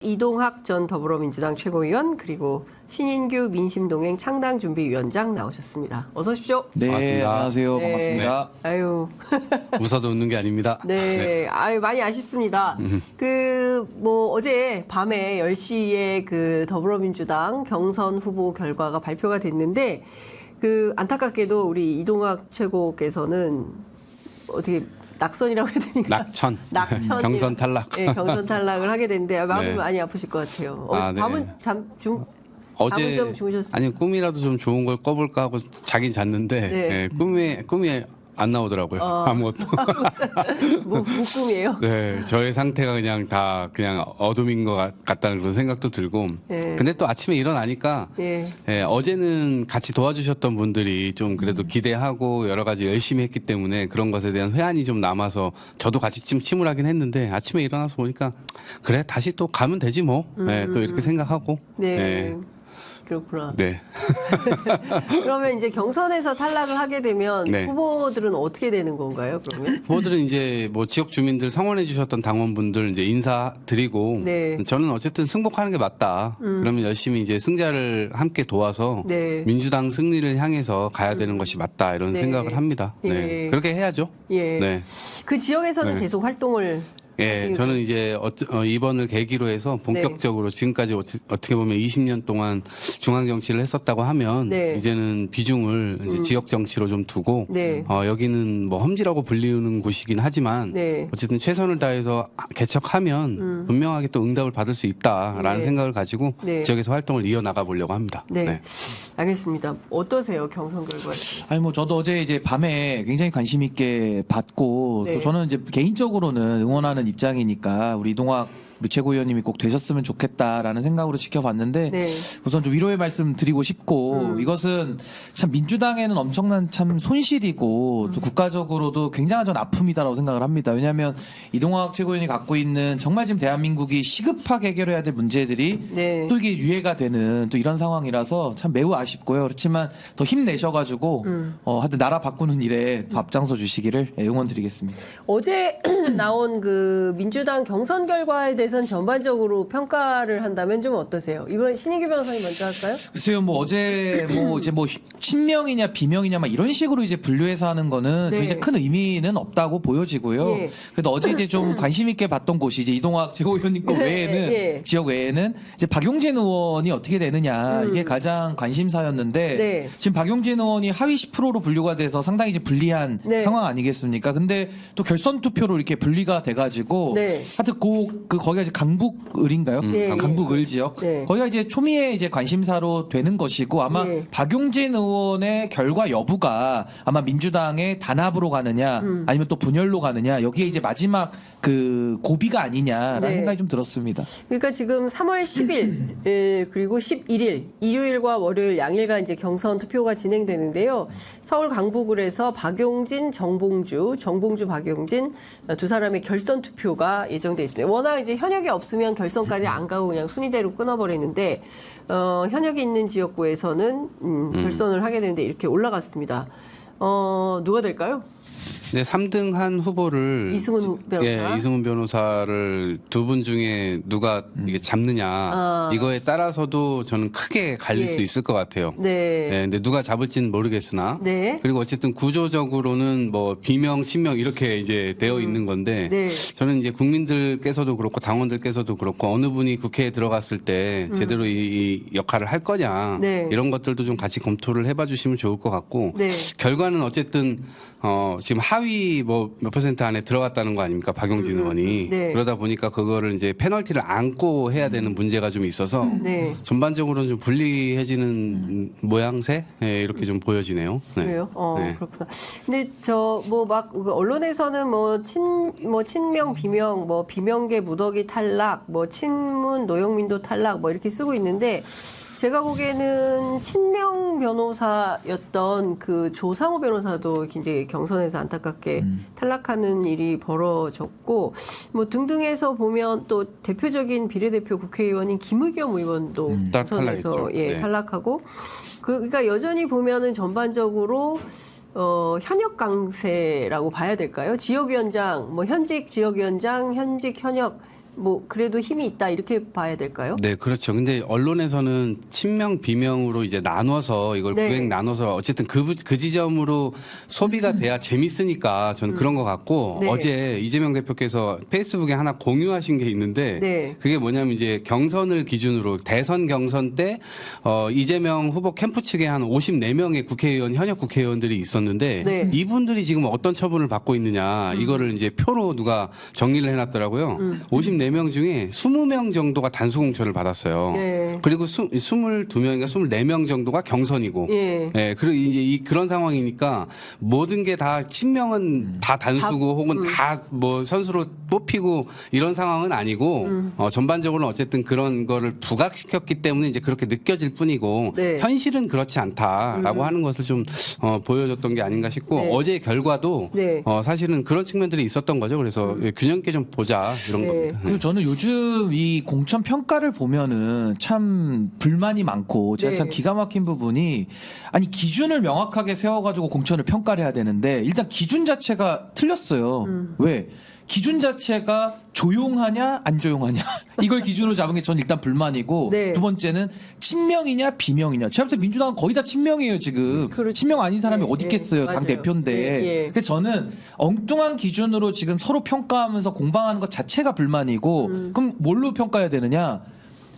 이동학 전 더불어민주당 최고위원 그리고 신인규 민심동행 창당준비위원장 나오셨습니다. 어서 오십시오. 네, 반갑습니다. 안녕하세요. 네. 반갑습니다. 아유, 웃어도 웃는 게 아닙니다. 네, 아유 많이 아쉽습니다. 어제 밤에 10시에 그 더불어민주당 경선 후보 결과가 발표가 됐는데 안타깝게도 우리 이동학 최고께서는 어떻게 낙선이라고 해야 되니까 낙천 경선 탈락. 네, 경선 탈락을 하게 됐는데 마음이 네. 많이 아프실 것 같아요. 네. 밤은 어제 좀 주무셨습니까? 아니 꿈이라도 좀 좋은 걸 꿔볼까 하고 자긴 잤는데 네. 꿈이 안 나오더라고요. 아무것도. 무꿈이에요. 네, 저의 상태가 그냥 어둠인 것 같다는 그런 생각도 들고. 네. 근데 또 아침에 일어나니까 어제는 같이 도와주셨던 분들이 좀 그래도 기대하고 여러 가지 열심히 했기 때문에 그런 것에 대한 회한이 좀 남아서 저도 같이 좀 침울하긴 했는데 아침에 일어나서 보니까 그래 다시 또 가면 되지 뭐. 네, 또 이렇게 생각하고. 네. 그렇구나. 네. 그러면 이제 경선에서 탈락을 하게 되면 네. 후보들은 어떻게 되는 건가요? 그러면? 후보들은 이제 뭐 지역 주민들 성원해 주셨던 당원분들 이제 인사드리고 네. 저는 어쨌든 승복하는 게 맞다. 그러면 열심히 이제 승자를 함께 도와서 네. 민주당 승리를 향해서 가야 되는 것이 맞다 이런 네. 생각을 합니다. 예. 네. 그렇게 해야죠. 예. 네. 그 지역에서는 네. 계속 활동을 예, 저는 이제 이번을 계기로 해서 본격적으로 지금까지 어떻게 보면 20년 동안 중앙 정치를 했었다고 하면 네. 이제는 비중을 이제 지역 정치로 좀 두고 네. 여기는 뭐 험지라고 불리우는 곳이긴 하지만 네. 어쨌든 최선을 다해서 개척하면 분명하게 또 응답을 받을 수 있다라는 네. 생각을 가지고 네. 지역에서 활동을 이어나가 보려고 합니다. 네. 알겠습니다. 어떠세요? 경선 결과에? 아니 뭐 저도 어제 이제 밤에 굉장히 관심 있게 봤고 네. 또 저는 이제 개인적으로는 응원하는 입장이니까 우리 이동학 우리 최고위원님이 꼭 되셨으면 좋겠다라는 생각으로 지켜봤는데 네. 우선 좀 위로의 말씀 드리고 싶고 이것은 참 민주당에는 엄청난 참 손실이고 또 국가적으로도 굉장한 전 아픔이다라고 생각을 합니다. 왜냐하면 이동학 최고위원이 갖고 있는 정말 지금 대한민국이 시급하게 해결해야 될 문제들이 네. 또 이게 유예가 되는 또 이런 상황이라서 참 매우 아쉽고요. 그렇지만 더 힘내셔가지고 하여튼 나라 바꾸는 일에 더 앞장서 주시기를 응원드리겠습니다. 어제 나온 그 민주당 경선 결과에 대해서는 전반적으로 평가를 한다면 좀 어떠세요? 이번 신인규 변호사님 먼저 할까요? 글쎄요, 뭐 어제 뭐 이제 뭐 친명이냐 비명이냐 막 이런 식으로 이제 분류해서 하는 거는 네. 굉장히 큰 의미는 없다고 보여지고요. 예. 그래도 어제 이제 좀 관심 있게 봤던 곳이 이제 이동학 최고위원님 거 외에는 예. 지역 외에는 이제 박용진 의원이 어떻게 되느냐 이게 가장 관심사였는데 네. 지금 박용진 의원이 하위 10%로 분류가 돼서 상당히 이제 불리한 네. 상황 아니겠습니까? 근데 또 결선 투표로 이렇게 분리가 돼가지고 네. 하여튼 거기가 이제 강북을인가요? 네. 강북을 지역. 네. 거기가 이제 초미의 이제 관심사로 되는 것이고 아마 네. 박용진 의원의 결과 여부가 아마 민주당의 단합으로 가느냐 아니면 또 분열로 가느냐 여기에 이제 마지막 그 고비가 아니냐라는 네. 생각이 좀 들었습니다. 그러니까 지금 3월 10일 그리고 11일 일요일과 월요일 양일간 이제 경선 투표가 진행되는데요. 서울 강북을에서 박용진, 정봉주, 박용진 두 사람의 결선 투표가 예정돼 있습니다. 워낙 이제 현역이 없으면 결선까지 안 가고 그냥 순위대로 끊어버리는데 현역이 있는 지역구에서는 결선을 하게 되는데 이렇게 올라갔습니다. 누가 될까요? 네, 3등한 후보를 이승훈 변호사? 이승훈 변호사를 두 분 중에 누가 이게 잡느냐 이거에 따라서도 저는 크게 갈릴 예. 수 있을 것 같아요. 네. 네, 근데 누가 잡을지는 모르겠으나 네. 그리고 어쨌든 구조적으로는 뭐 비명, 친명 이렇게 이제 되어 있는 건데 네. 저는 이제 국민들께서도 그렇고 당원들께서도 그렇고 어느 분이 국회에 들어갔을 때 제대로 이 역할을 할 거냐 네. 이런 것들도 좀 같이 검토를 해봐 주시면 좋을 것 같고 네. 결과는 어쨌든 지금 하위 뭐 몇 퍼센트 안에 들어갔다는 거 아닙니까 박용진 의원이 네. 그러다 보니까 그거를 이제 페널티를 안고 해야 되는 문제가 좀 있어서 네. 전반적으로는 좀 불리해지는 모양새 이렇게 좀 보여지네요. 네. 그래요? 네. 그렇구나. 근데 언론에서는 친명, 비명, 비명계 무더기 탈락, 친문 노영민도 탈락, 이렇게 쓰고 있는데, 제가 보기에는 친명 변호사였던 그 조상호 변호사도 이제 경선에서 안타깝게 탈락하는 일이 벌어졌고, 등등해서 보면 또 대표적인 비례대표 국회의원인 김의겸 의원도 경선에서 탈락했죠. 네. 탈락하고, 그러니까 여전히 보면은 전반적으로 현역 강세라고 봐야 될까요? 지역위원장, 현직 지역위원장, 현직 현역 뭐 그래도 힘이 있다 이렇게 봐야 될까요? 네, 그렇죠. 근데 언론에서는 친명 비명으로 이제 나눠서 이걸 네. 구획 나눠서 어쨌든 그 지점으로 소비가 돼야 재밌으니까 저는 그런 것 같고 네. 어제 이재명 대표께서 페이스북에 하나 공유하신 게 있는데 네. 그게 뭐냐면 이제 경선을 기준으로 대선 경선 때 이재명 후보 캠프 측에 한 54명의 국회의원 현역 국회의원들이 있었는데 네. 이분들이 지금 어떤 처분을 받고 있느냐 이거를 이제 표로 누가 정리를 해놨더라고요. 54명 중에 20명 정도가 단수공천을 받았어요. 네. 그리고 22명인가 24명 정도가 경선이고. 예. 예, 그리고 이제 그런 상황이니까 모든 게 다 친명은 다 단수고 혹은 다 뭐 선수로 뽑히고 이런 상황은 아니고 전반적으로는 어쨌든 그런 거를 부각시켰기 때문에 이제 그렇게 느껴질 뿐이고 네. 현실은 그렇지 않다라고 하는 것을 좀 보여줬던 게 아닌가 싶고 네. 어제 결과도 네. 사실은 그런 측면들이 있었던 거죠. 그래서 균형 있게 좀 보자 이런 네. 겁니다. 그리고 저는 요즘 이 공천 평가를 보면은 참 불만이 많고 제가 네. 참 기가 막힌 부분이 아니 기준을 명확하게 세워가지고 공천을 평가를 해야 되는데 일단 기준 자체가 틀렸어요. 왜? 기준 자체가 조용하냐 안 조용하냐 이걸 기준으로 잡은 게 저는 일단 불만이고 네. 두 번째는 친명이냐 비명이냐 제가 볼 때 민주당은 거의 다 친명이에요 지금. 그렇죠. 친명 아닌 사람이 예, 어디 예, 있겠어요 당 맞아요. 대표인데. 예, 예. 그래서 저는 엉뚱한 기준으로 지금 서로 평가하면서 공방하는 것 자체가 불만이고 그럼 뭘로 평가해야 되느냐?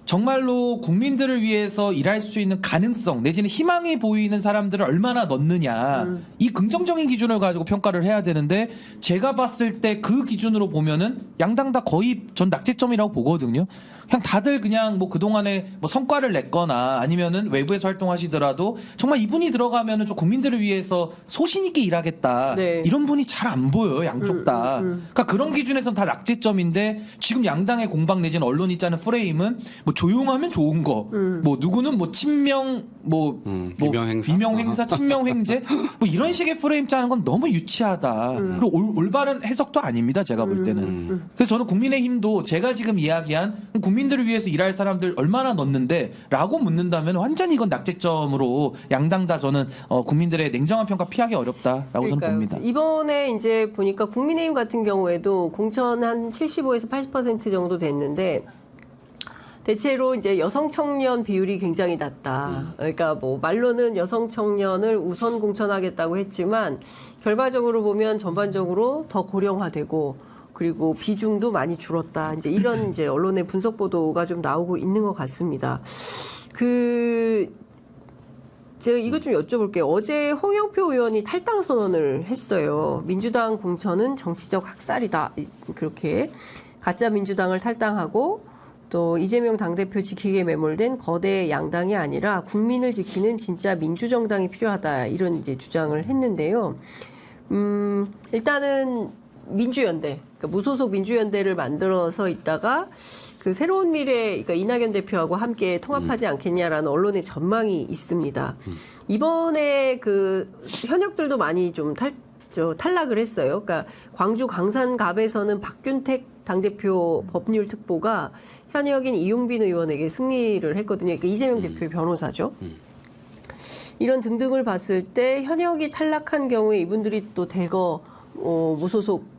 정말로 국민들을 위해서 일할 수 있는 가능성 내지는 희망이 보이는 사람들을 얼마나 넣느냐 이 긍정적인 기준을 가지고 평가를 해야 되는데 제가 봤을 때 그 기준으로 보면은 양당 다 거의 전 낙제점이라고 보거든요. 그냥 다들 그냥 뭐 그동안에 뭐 성과를 냈거나 아니면은 외부에서 활동하시더라도 정말 이분이 들어가면은 좀 국민들을 위해서 소신 있게 일하겠다 네. 이런 분이 잘 안 보여요 양쪽 다. 그러니까 그런 기준에서는 다 낙제점인데 지금 양당의 공방 내지는 언론이 짜는 프레임은 뭐 조용하면 좋은 거, 뭐 누구는 뭐 친명 뭐 비명 행사? 비명 행사, 친명 횡재 뭐 이런 식의 프레임 짜는 건 너무 유치하다. 그리고 올바른 해석도 아닙니다. 제가 볼 때는. 그래서 저는 국민의힘도 제가 지금 이야기한 국민들을 위해서 일할 사람들 얼마나 넣는데라고 묻는다면 완전히 이건 낙제점으로 양당 다 저는 국민들의 냉정한 평가 피하기 어렵다라고 저는 봅니다. 이번에 이제 보니까 국민의힘 같은 경우에도 공천 한 75에서 80% 정도 됐는데 대체로 이제 여성 청년 비율이 굉장히 낮다. 그러니까 뭐 말로는 여성 청년을 우선 공천하겠다고 했지만 결과적으로 보면 전반적으로 더 고령화되고 그리고 비중도 많이 줄었다. 이제 이런 이제 언론의 분석 보도가 좀 나오고 있는 것 같습니다. 제가 이것 좀 여쭤볼게요. 어제 홍영표 의원이 탈당 선언을 했어요. 민주당 공천은 정치적 학살이다. 그렇게 가짜 민주당을 탈당하고 또 이재명 당대표 지키기에 매몰된 거대 양당이 아니라 국민을 지키는 진짜 민주정당이 필요하다. 이런 이제 주장을 했는데요. 일단은 민주연대, 그러니까 무소속 민주연대를 만들어서 있다가 그 새로운 미래, 그러니까 이낙연 대표하고 함께 통합하지 않겠냐라는 언론의 전망이 있습니다. 이번에 그 현역들도 많이 좀 탈락을 했어요. 그러니까 광주 광산갑에서는 박균택 당대표 법률 특보가 현역인 이용빈 의원에게 승리를 했거든요. 그러니까 이재명 대표의 변호사죠. 이런 등등을 봤을 때 현역이 탈락한 경우에 이분들이 또 대거 무소속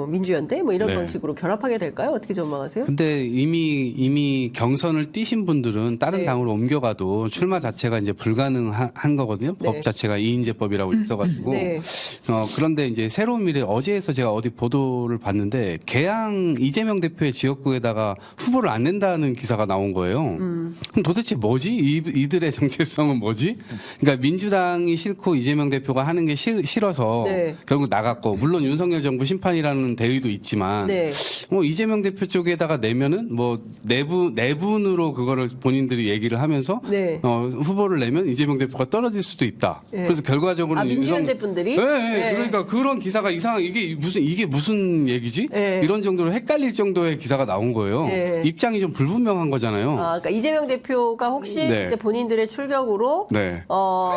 민주연대 뭐 이런 네. 방식으로 결합하게 될까요? 어떻게 전망하세요? 근데 이미 경선을 뛰신 분들은 다른 네. 당으로 옮겨가도 출마 자체가 이제 불가능한 거거든요. 네. 법 자체가 이인제법이라고 있어가지고. 네. 그런데 이제 새로운 미래 어제에서 제가 어디 보도를 봤는데 개항 이재명 대표의 지역구에다가 후보를 안 낸다는 기사가 나온 거예요. 그럼 도대체 뭐지? 이들의 정체성은 뭐지? 그러니까 민주당이 싫고 이재명 대표가 하는 게 싫어서 네. 결국 나갔고 물론 윤석열 정부 심판이라는 대의도 있지만 네. 뭐 이재명 대표 쪽에다가 내면은 뭐 내분으로 그거를 본인들이 얘기를 하면서 네. 후보를 내면 이재명 대표가 떨어질 수도 있다. 네. 그래서 결과적으로 민주연대 분들이? 네, 네. 그러니까 그런 기사가 이게 무슨 얘기지? 네. 이런 정도로 헷갈릴 정도의 기사가 나온 거예요. 네. 입장이 좀 불분명한 거잖아요. 그러니까 이재명 대표가 혹시 네. 이제 본인들의 출격으로 네. 뭐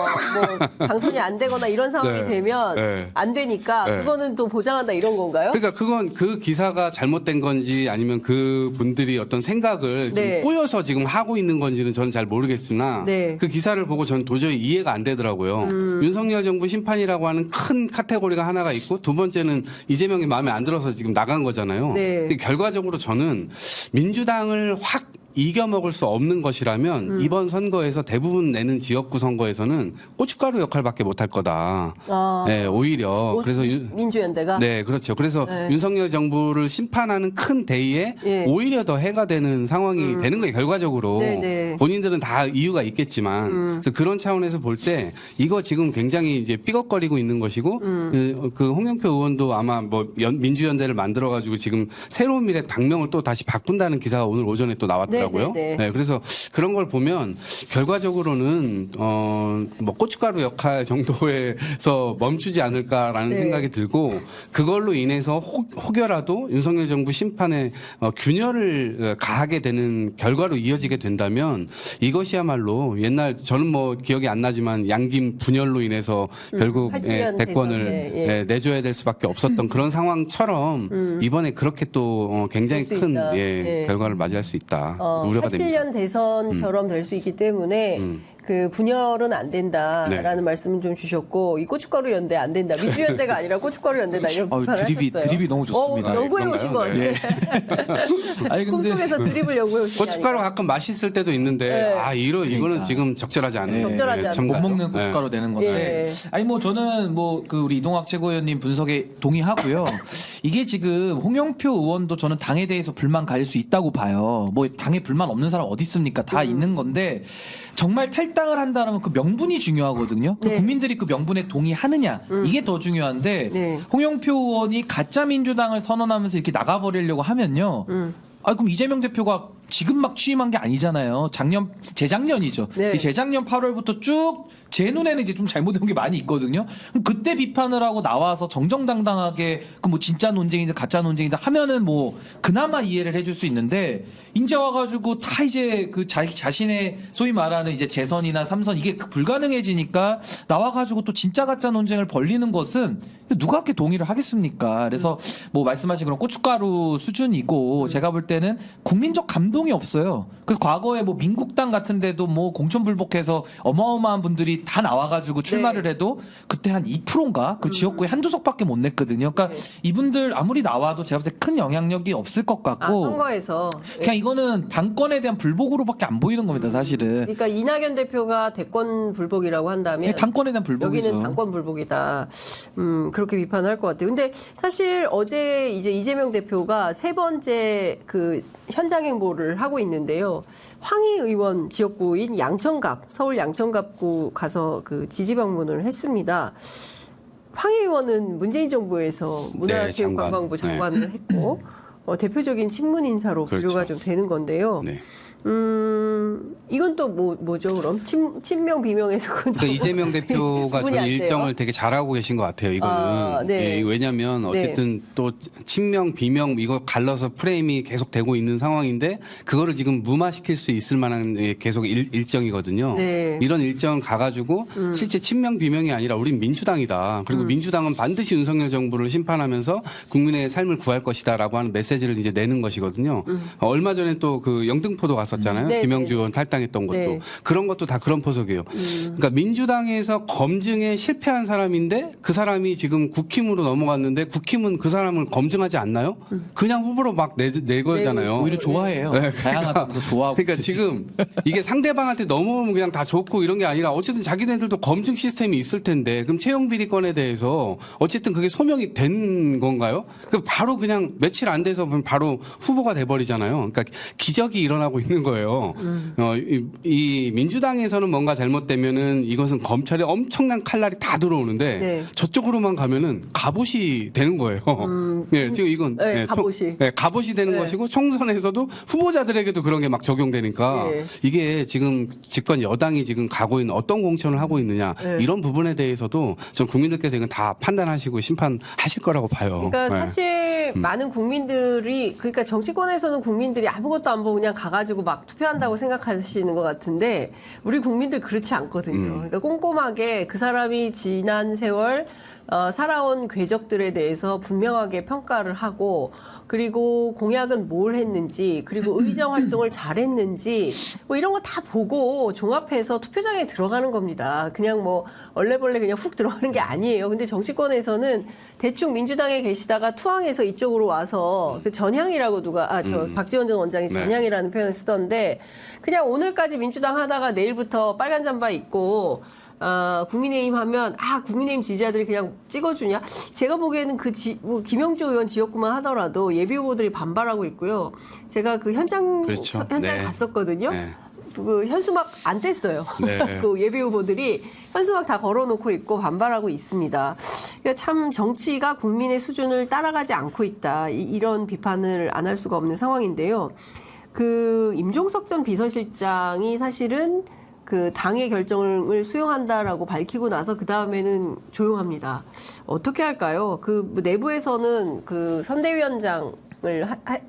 당선이 안 되거나 이런 상황이 네. 되면 네. 안 되니까 네. 그거는 또 보장한다 이런 건가요? 건가요? 그러니까 그건 그 기사가 잘못된 건지 아니면 그 분들이 어떤 생각을 네. 좀 꼬여서 지금 하고 있는 건지는 저는 잘 모르겠으나 네. 그 기사를 보고 저는 도저히 이해가 안 되더라고요. 윤석열 정부 심판이라고 하는 큰 카테고리가 하나가 있고 두 번째는 이재명이 마음에 안 들어서 지금 나간 거잖아요. 네. 근데 결과적으로 저는 민주당을 확 이겨먹을 수 없는 것이라면 이번 선거에서 대부분 내는 지역구 선거에서는 고춧가루 역할밖에 못할 거다. 아, 네, 오히려 그래서 민주연대가 네, 그렇죠. 그래서 네. 윤석열 정부를 심판하는 큰 대의에 예. 오히려 더 해가 되는 상황이 되는 거예요. 결과적으로 네, 네. 본인들은 다 이유가 있겠지만 그래서 그런 차원에서 볼 때 이거 지금 굉장히 이제 삐걱거리고 있는 것이고 그 홍영표 의원도 아마 뭐 민주연대를 만들어 가지고 지금 새로운 미래 당명을 또 다시 바꾼다는 기사가 오늘 오전에 또 나왔더라고요. 네, 네, 네. 네, 그래서 그런 걸 보면 결과적으로는 뭐 고춧가루 역할 정도에서 멈추지 않을까라는 네. 생각이 들고 그걸로 인해서 혹여라도 윤석열 정부 심판에 균열을 가하게 되는 결과로 이어지게 된다면 이것이야말로 옛날 저는 뭐 기억이 안 나지만 양김 분열로 인해서 결국 87년 대권을 대선, 예. 내줘야 될 수밖에 없었던 그런 상황처럼 이번에 그렇게 또 굉장히 될수 큰 있다. 예. 결과를 맞이할 수 있다. 우려가 됩니다. 87년 대선처럼 될 수 있기 때문에 그 분열은 안 된다라는 네. 말씀을 좀 주셨고 이 고춧가루 연대 안 된다. 민주연대가 아니라 고춧가루 연대다 이런 비판을 하셨어요. 드립이 너무 좋습니다. 연구해 오신 거 그런가요? 같아요. 아니 근데 꿈속에서 드립을 연구해 오신 게 고춧가루 가끔 맛있을 때도 있는데 네. 이거는 그러니까. 지금 적절하지 않은 적절하지 않은 못 네. 먹는 고춧가루 되는 건데. 예. 아니 뭐 저는 뭐 그 우리 이동학 최고위원님 분석에 동의하고요. 이게 지금 홍영표 의원도 저는 당에 대해서 불만 가질 수 있다고 봐요. 뭐 당에 불만 없는 사람 어디 있습니까? 다 있는 건데 정말 탈당을 한다면 그 명분이 중요하거든요. 그 네. 국민들이 그 명분에 동의하느냐 이게 더 중요한데 네. 홍영표 의원이 가짜 민주당을 선언하면서 이렇게 나가버리려고 하면요. 그럼 이재명 대표가 지금 막 취임한 게 아니잖아요. 재작년이죠. 네. 이 재작년 8월부터 쭉 제 눈에는 이제 좀 잘못된 게 많이 있거든요. 그럼 그때 비판을 하고 나와서 정정당당하게 그 뭐 진짜 논쟁이든 가짜 논쟁이든 하면은 뭐 그나마 이해를 해줄 수 있는데 이제 와가지고 다 이제 그 자신의 소위 말하는 이제 재선이나 삼선 이게 불가능해지니까 나와가지고 또 진짜 가짜 논쟁을 벌리는 것은 누가 그렇게 동의를 하겠습니까? 그래서 뭐 말씀하신 그런 고춧가루 수준이고 제가 볼 때는 국민적 감동이 없어요. 그래서 과거에 뭐 민국당 같은 데도 뭐 공천불복해서 어마어마한 분들이 다 나와가지고 출마를 네. 해도 그때 한 2%인가 그 지역구에 한두 석밖에 못 냈거든요. 그러니까 네. 이분들 아무리 나와도 제가 볼 때 큰 영향력이 없을 것 같고 선거에서 그냥 이거는 당권에 대한 불복으로밖에 안 보이는 겁니다, 사실은. 그러니까 이낙연 대표가 대권 불복이라고 한다면 당권에 대한 불복이죠. 여기는 당권 불복이다. 그렇게 비판을 할 것 같아요. 근데 사실 어제 이제 이재명 대표가 세 번째 그 현장 행보를 하고 있는데요. 황희 의원 지역구인 양천갑, 서울 양천갑구 가서 그 지지 방문을 했습니다. 황희 의원은 문재인 정부에서 문화체육관광부 장관. 장관을 했고 대표적인 친문 인사로 그렇죠. 분류가 좀 되는 건데요. 네. 이건 또 뭐죠 그럼? 친명 비명에서 그러니까 이재명 대표가 구분이 저는 안 돼요? 일정을 되게 잘하고 계신 것 같아요. 이거는 네. 예, 왜냐하면 어쨌든 또 친명 비명 이거 갈라서 프레임이 계속 되고 있는 상황인데 그거를 지금 무마시킬 수 있을 만한 계속 일정이거든요. 네. 이런 일정 가가지고 실제 친명 비명이 아니라 우린 민주당이다. 그리고 민주당은 반드시 윤석열 정부를 심판하면서 국민의 삶을 구할 것이다라고 하는 메시지를 이제 내는 것이거든요. 얼마 전에 또 그 영등포도 갔었잖아요. 네, 김영주 네. 의원 탈당했던 것도 네. 그런 것도 다 그런 포석이에요. 그러니까 민주당에서 검증에 실패한 사람인데 그 사람이 지금 국힘으로 넘어갔는데 국힘은 그 사람을 검증하지 않나요? 그냥 후보로 막 내걸잖아요. 오히려 좋아해요. 다양하다면서 좋아하고. 그러니까 지금 이게 상대방한테 넘어오면 그냥 다 좋고 이런 게 아니라 어쨌든 자기네들도 검증 시스템이 있을 텐데 그럼 채용 비리건에 대해서 어쨌든 그게 소명이 된 건가요? 바로 그냥 며칠 안 돼서 바로 후보가 돼버리잖아요. 그러니까 기적이 일어나고 있는 거예요. 이 민주당에서는 뭔가 잘못되면은 이것은 검찰에 엄청난 칼날이 다 들어오는데 네. 저쪽으로만 가면은 갑옷이 되는 거예요. 네, 지금 이건 네, 갑옷이. 갑옷이 되는 네. 것이고 총선에서도 후보자들에게도 그런 게 막 적용되니까 네. 이게 지금 집권 여당이 지금 가고 있는 어떤 공천을 하고 있느냐 네. 이런 부분에 대해서 전 국민들께서 이건 다 판단하시고 심판하실 거라고 봐요. 그러니까 네. 사실 근데 많은 국민들이 그러니까 정치권에서는 국민들이 아무것도 안 보고 그냥 가가지고 막 투표한다고 생각하시는 것 같은데 우리 국민들 그렇지 않거든요. 그러니까 꼼꼼하게 그 사람이 지난 세월 살아온 궤적들에 대해서 분명하게 평가를 하고 그리고 공약은 뭘 했는지 그리고 의정 활동을 잘했는지 뭐 이런 거 다 보고 종합해서 투표장에 들어가는 겁니다. 그냥 뭐 얼레벌레 그냥 훅 들어가는 게 아니에요. 근데 정치권에서는 대충 민주당에 계시다가 투항해서 이쪽으로 와서 그 전향이라고 누가 박지원 전 원장이 전향이라는 표현을 쓰던데 그냥 오늘까지 민주당 하다가 내일부터 빨간 잠바 입고 국민의힘 하면 국민의힘 지지자들이 그냥 찍어주냐? 제가 보기에는 뭐 김영주 의원 지역구만 하더라도 예비 후보들이 반발하고 있고요. 제가 그 현장에 갔었거든요. 네. 그 현수막 안 뗐어요. 네. 그 예비 후보들이 현수막 다 걸어놓고 있고 반발하고 있습니다. 그러니까 참 정치가 국민의 수준을 따라가지 않고 있다. 이런 비판을 안 할 수가 없는 상황인데요. 그 임종석 전 비서실장이 사실은 그 당의 결정을 수용한다라고 밝히고 나서 그 다음에는 조용합니다. 어떻게 할까요? 그 내부에서는 그 선대위원장을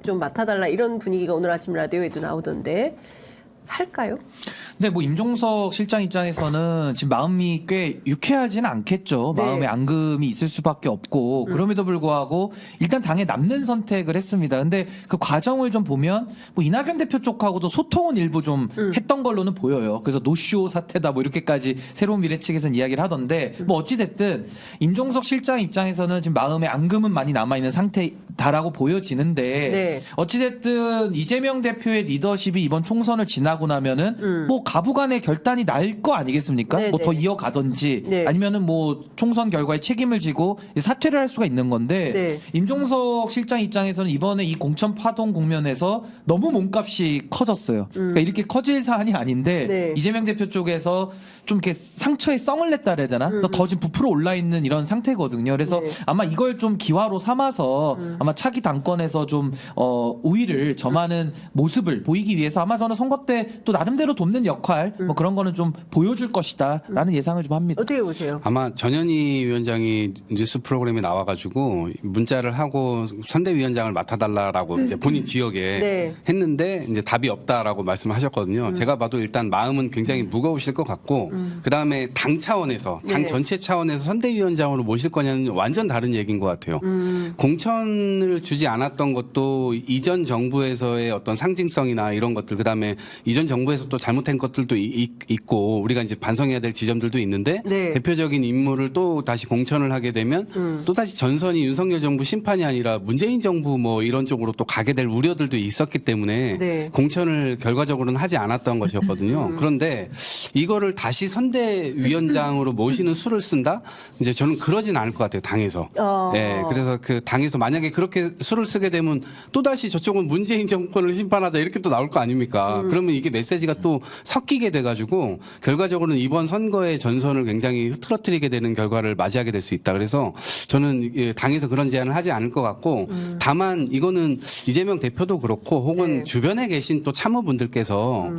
좀 맡아달라 이런 분위기가 오늘 아침 라디오에도 나오던데 할까요? 근데 뭐 임종석 실장 입장에서는 지금 마음이 꽤 유쾌하지는 않겠죠. 네. 마음에 앙금이 있을 수밖에 없고 그럼에도 불구하고 일단 당에 남는 선택을 했습니다. 근데 그 과정을 좀 보면 뭐 이낙연 대표 쪽하고도 소통은 일부 좀 했던 걸로는 보여요. 그래서 노쇼 사태다 뭐 이렇게까지 새로운 미래 측에서는 이야기를 하던데 뭐 어찌 됐든 임종석 실장 입장에서는 지금 마음에 앙금은 많이 남아 있는 상태다라고 보여지는데 네. 어찌 됐든 이재명 대표의 리더십이 이번 총선을 지나고 나면은 뭐 가부간의 결단이 날 거 아니겠습니까? 네네. 뭐 더 이어가든지 네. 아니면은 뭐 총선 결과에 책임을 지고 사퇴를 할 수가 있는 건데 네. 임종석 실장 입장에서는 이번에 이 공천 파동 국면에서 너무 몸값이 커졌어요. 그러니까 이렇게 커질 사안이 아닌데 네. 이재명 대표 쪽에서 좀 이렇게 상처에 썽을 냈다 그래야 되나? 그래서 더 지금 부풀어 올라 있는 이런 상태거든요. 그래서 네. 아마 이걸 좀 기화로 삼아서 아마 차기 당권에서 좀 우위를 점하는 모습을 보이기 위해서 아마 저는 선거 때 또 나름대로 돕는 역할 뭐 그런 거는 좀 보여줄 것이다라는 예상을 좀 합니다. 어떻게 보세요? 아마 전현희 위원장이 뉴스 프로그램에 나와가지고 문자를 하고 선대위원장을 맡아달라라고 이제 본인 지역에 네. 했는데 이제 답이 없다라고 말씀하셨거든요. 제가 봐도 일단 마음은 굉장히 무거우실 것 같고 그 다음에 당 차원에서 당 네. 전체 차원에서 선대위원장으로 모실 거냐는 완전 다른 얘기인 것 같아요. 공천을 주지 않았던 것도 이전 정부에서의 어떤 상징성이나 이런 것들 그 다음에 이전 정부에서 또 잘못한 것들도 있고 우리가 이제 반성해야 될 지점들도 있는데 네. 대표적인 인물을 또 다시 공천을 하게 되면 또 다시 전선이 윤석열 정부 심판이 아니라 문재인 정부 뭐 이런 쪽으로 또 가게 될 우려들도 있었기 때문에 네. 공천을 결과적으로는 하지 않았던 것이었거든요. 그런데 이거를 다시 선대위원장으로 모시는 수를 쓴다? 이제 저는 그러진 않을 것 같아요. 당에서. 네, 그래서 그 당에서 만약에 그렇게 수를 쓰게 되면 또 다시 저쪽은 문재인 정권을 심판하자 이렇게 또 나올 거 아닙니까? 그러면 이게 메시지가 또 섞이게 돼가지고 결과적으로는 이번 선거의 전선을 굉장히 흐트러뜨리게 되는 결과를 맞이하게 될 수 있다. 그래서 저는 당에서 그런 제안을 하지 않을 것 같고 다만 이거는 이재명 대표도 그렇고 혹은 네. 주변에 계신 또 참모분들께서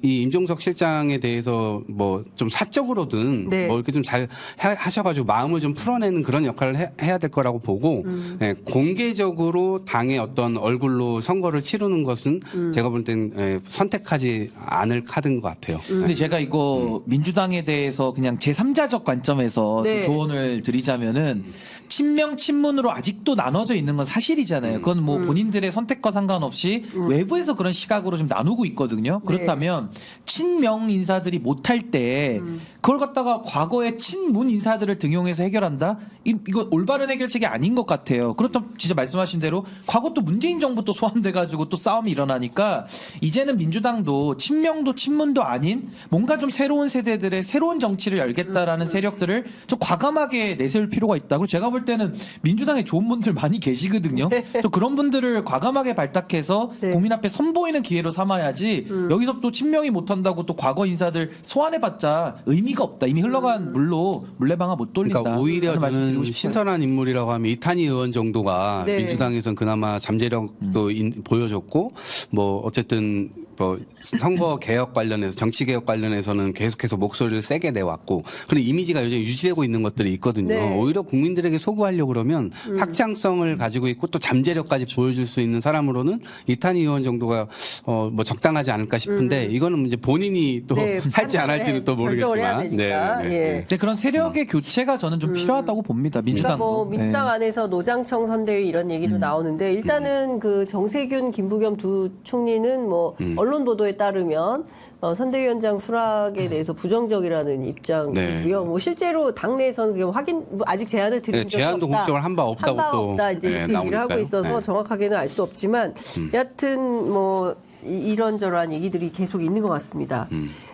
이 임종석 실장에 대해서 뭐 좀 사적으로든 네. 뭐 이렇게 좀 잘 하셔가지고 마음을 좀 풀어내는 그런 역할을 해야 될 거라고 보고 네, 공개적으로 당의 어떤 얼굴로 선거를 치르는 것은 제가 볼 땐 선택하지 않을 카드인 것 같아요. 근데 제가 이거 민주당에 대해서 그냥 제3자적 관점에서 네. 좀 조언을 드리자면은 친명 친문으로 아직도 나눠져 있는 건 사실이잖아요. 그건 뭐 본인들의 선택과 상관없이 외부에서 그런 시각으로 좀 나누고 있거든요. 그렇다면 친명 인사들이 못할 때 그걸 갖다가 과거의 친문 인사들을 등용해서 해결한다? 이거 올바른 해결책이 아닌 것 같아요. 그렇다면 진짜 말씀하신 대로 과거 또 문재인 정부 또 소환돼가지고 또 싸움이 일어나니까 이제는 민주당도 친명도 친문도 아닌 뭔가 좀 새로운 세대들의 새로운 정치를 열겠다라는 세력들을 좀 과감하게 내세울 필요가 있다고 제가 볼 때는 민주당에 좋은 분들 많이 계시거든요. 또 그런 분들을 과감하게 발탁해서 네. 국민 앞에 선보이는 기회로 삼아야지 여기서 또 친명이 못한다고 또 과거 인사들 소환해봤자 의미가 없다. 이미 흘러간 물로 물레방아 못 돌린다. 그러니까 오히려 그런 말씀 저는 드리고 싶어요. 신선한 인물이라고 하면 이탄희 의원 정도가 네. 민주당에선 그나마 잠재력도 보여줬고 뭐 어쨌든 뭐 선거 개혁 관련해서 정치 개혁 관련해서는 계속해서 목소리를 세게 내왔고 그런 이미지가 여전히 유지되고 있는 것들이 있거든요. 네. 오히려 국민들에게 소구하려고 그러면 확장성을 가지고 있고 또 잠재력까지 보여줄 수 있는 사람으로는 이탄희 의원 정도가 뭐 적당하지 않을까 싶은데 이거는 이제 본인이 또 네, 할지 안 할지는 또 결정을 해야 모르겠지만. 되니까. 예. 근데 그런 세력의 교체가 저는 좀 필요하다고 봅니다. 그러니까 민주당도. 뭐 민주당 네. 안에서 노장청 선대위 이런 얘기도 나오는데 일단은 그 정세균, 김부겸 두 총리는 뭐 언론 보도에 따르면 선대위원장 수락에 대해서 부정적이라는 입장이고요. 네. 뭐 실제로 당내에서는 그게 확인 뭐 아직 제안을 드린 네, 적이 제안도 없다. 공식적으로 한 바 없다고 한 바 또 없다 이제 이렇게 얘기를 하고 나오니까요. 있어서 네. 정확하게는 알 수 없지만 여하튼 뭐 이런저런 얘기들이 계속 있는 것 같습니다.